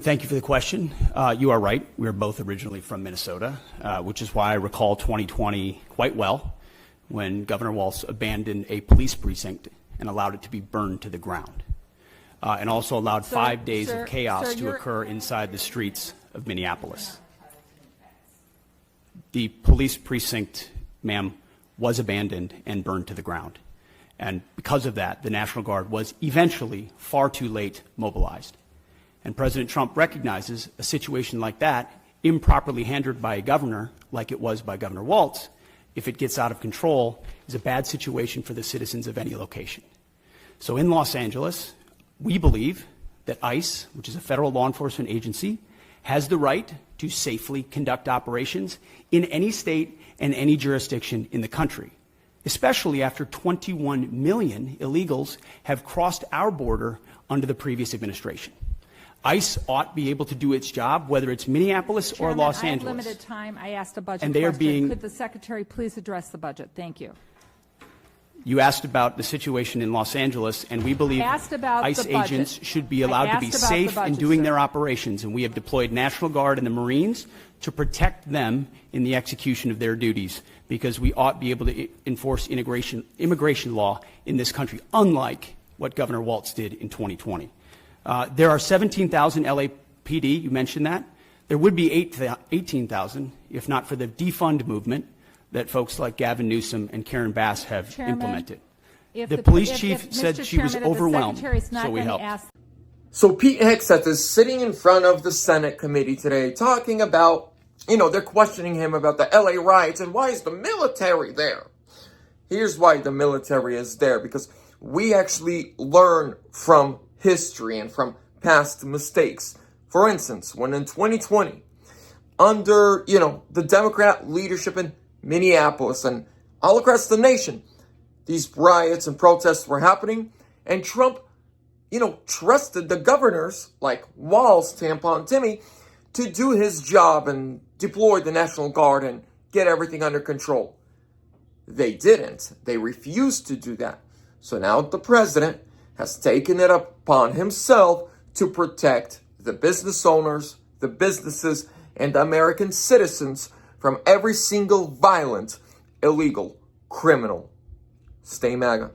Thank you for the question. You are right. We are both originally from Minnesota, which is why I recall 2020 quite well, when Governor Walz abandoned a police precinct and allowed it to be burned to the ground, and also allowed 5 days of chaos to occur inside the streets of Minneapolis. The police precinct, ma'am, was abandoned and burned to the ground. And because of that, the National Guard was eventually far too late mobilized. And President Trump recognizes a situation like that, improperly handled by a governor, like it was by Governor Walz, if it gets out of control, is a bad situation for the citizens of any location. So in Los Angeles, we believe that ICE, which is a federal law enforcement agency, has the right to safely conduct operations in any state and any jurisdiction in the country, especially after 21 million illegals have crossed our border under the previous administration. ICE ought to be able to do its job, whether it's Minneapolis or Los Angeles. I have limited time. I asked a budget and they question. Are being, Could the Secretary please address the budget? Thank you. You asked about the situation in Los Angeles, and we believe ICE agents should be allowed to be safe in doing their operations, and we have deployed National Guard and the Marines to protect them in the execution of their duties, because we ought to be able to enforce immigration law in this country, unlike what Governor Walz did in 2020. There are 17,000 LAPD, you mentioned that. There would be 18,000 if not for the defund movement that folks like Gavin Newsom and Karen Bass have implemented. The police chief said she was overwhelmed, so we helped. So Pete Hegseth is sitting in front of the Senate committee today talking about, they're questioning him about the LA riots and why is the military there? Here's why the military is there, because we actually learn from history and from past mistakes. For instance, when in 2020, under, the Democrat leadership in Minneapolis and all across the nation, these riots and protests were happening, and Trump, trusted the governors like Walz, Tampon Timmy, to do his job and deploy the National Guard and get everything under control. They didn't. They refused to do that. So now the president has taken it upon himself to protect the business owners, the businesses, and the American citizens from every single violent, illegal criminal. Stay MAGA.